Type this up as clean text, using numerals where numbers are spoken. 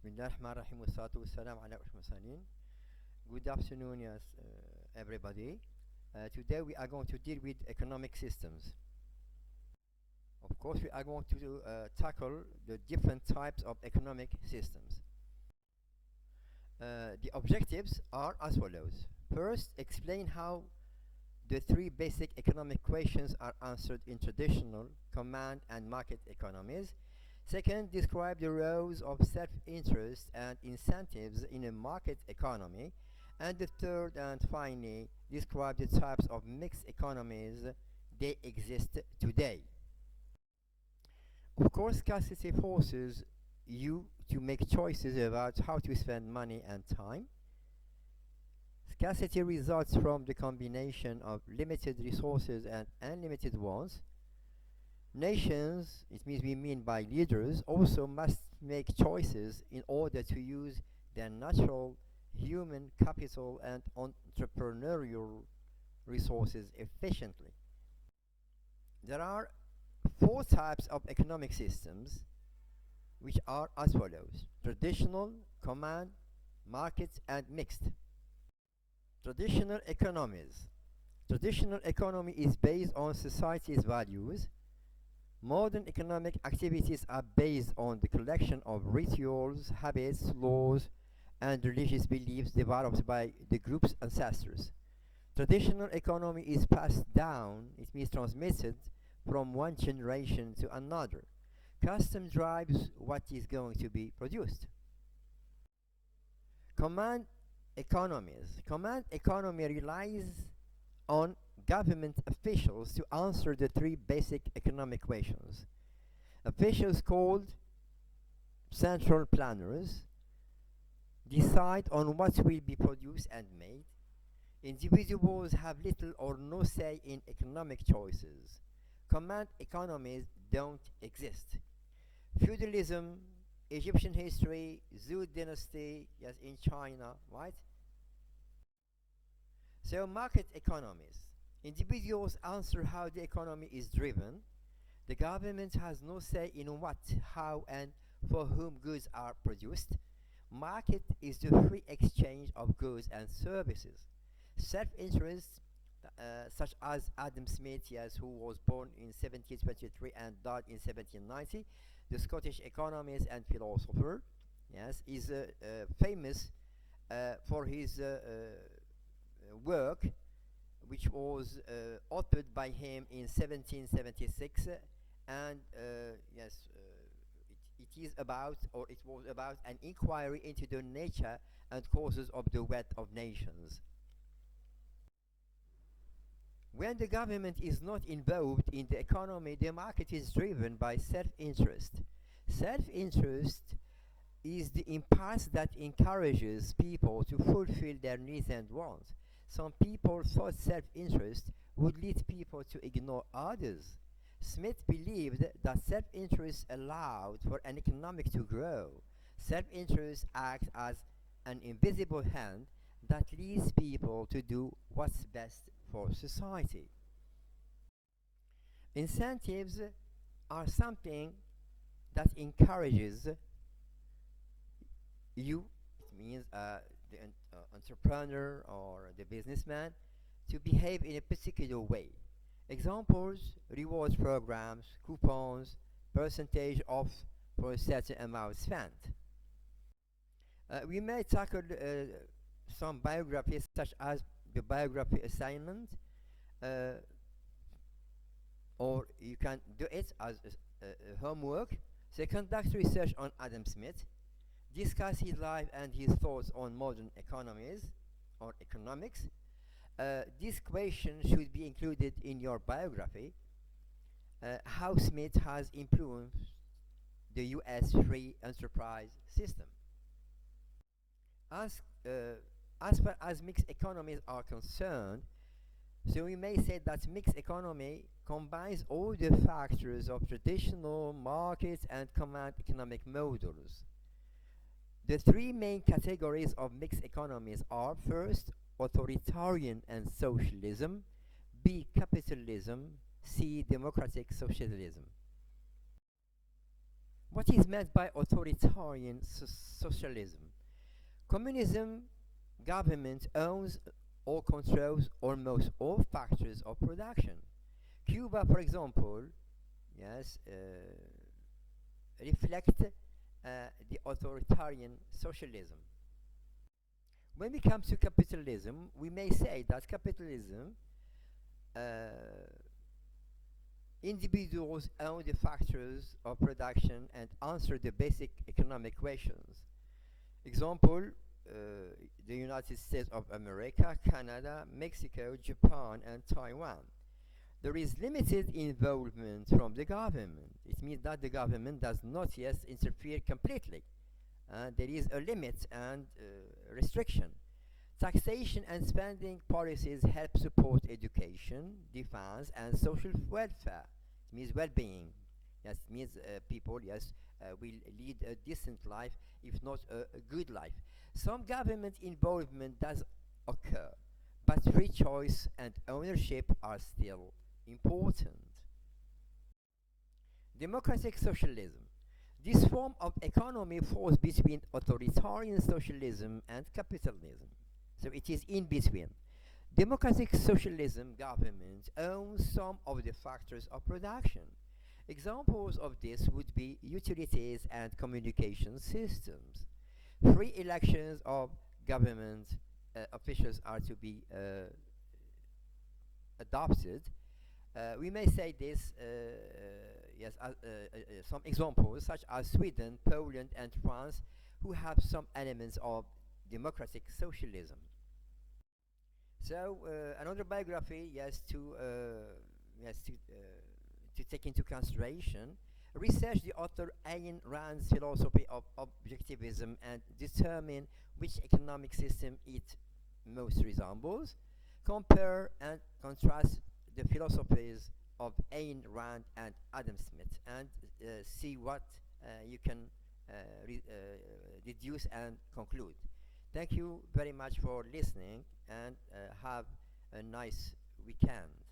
Bismillahirrahmanirrahim wa salatu wa salam ala mursalin. Good afternoon, yes, everybody. Today we are going to deal with economic systems. Of course, we are going to tackle the different types of economic systems. The objectives are as follows. First, explain how the three basic economic equations are answered in traditional command and market economies. Second, describe the roles of self-interest and incentives in a market economy. And the third and finally, describe the types of mixed economies they exist today. Of course, scarcity forces you to make choices about how to spend money and time. Scarcity results from the combination of limited resources and unlimited ones. Nations, it means we mean by leaders, also must make choices in order to use their natural human capital and entrepreneurial resources efficiently. There are four types of economic systems which are as follows: traditional, command, market, and mixed. Traditional economies. Traditional economy is based on society's values. Modern economic activities are based on the collection of rituals, habits, laws, and religious beliefs developed by the group's ancestors. Traditional economy is passed down, it means transmitted from one generation to another. Custom drives what is going to be produced. Command economies. Command economy relies on government officials to answer the three basic economic equations. Officials called central planners decide on what will be produced and made. Individuals have little or no say in economic choices. Command economies don't exist. Feudalism, Egyptian history, Zhou dynasty, yes, in China, right? So market economies. Individuals answer how the economy is driven. The government has no say in what, how, and for whom goods are produced. Market is the free exchange of goods and services. Self-interest, such as Adam Smith, yes, who was born in 1723 and died in 1790, the Scottish economist and philosopher, yes, is famous for his work, which was authored by him in 1776, and yes, it is about, or it was about, an inquiry into the nature and causes of the wealth of nations. When the government is not involved in the economy, the market is driven by self-interest. Self-interest is the impulse that encourages people to fulfill their needs and wants. Some people thought self-interest would lead people to ignore others. Smith believed that self-interest allowed for an economic to grow. Self-interest acts as an invisible hand that leads people to do what's best for society. Incentives are something that encourages you, it means the entrepreneur or the businessman, to behave in a particular way. Examples: rewards programs, coupons, percentage off for a certain amount spent. We may tackle some biographies, such as the biography assignment, or you can do it as homework. So conduct research on Adam Smith, discuss his life and his thoughts on modern economies or economics. This question should be included in your biography. How Smith has influenced the US free enterprise system. As far as mixed economies are concerned, so we may say that mixed economy combines all the factors of traditional market and command economic models. The three main categories of mixed economies are: first, authoritarian and socialism; B, capitalism; C, democratic socialism. What is meant by authoritarian socialism? Communism government owns or controls almost all factors of production. Cuba, for example, yes, reflect the authoritarian socialism. When we come to capitalism, we may say that capitalism, uh, individuals own the factors of production and answer the basic economic questions. Example, the United States of America, Canada, Mexico, Japan, and Taiwan. There is limited involvement from the government. It means that the government does not yet interfere completely. There is a limit and restriction. Taxation and spending policies help support education, defense, and social welfare. It means well-being. Yes, it means people, yes, will lead a decent life, if not a good life. Some government involvement does occur, but free choice and ownership are still important. Democratic socialism. This form of economy falls between authoritarian socialism and capitalism. So it is in between. Democratic socialism government owns some of the factors of production. Examples of this would be utilities and communication systems. Free elections of government officials are to be adopted. We may say this, yes, some examples such as Sweden, Poland, and France, who have some elements of democratic socialism. So another biography, yes, to take into consideration. Research the author Ayn Rand's philosophy of objectivism and determine which economic system it most resembles. Compare and contrast the philosophies of Ayn Rand and Adam Smith and see what you can deduce and conclude. Thank you very much for listening and have a nice weekend.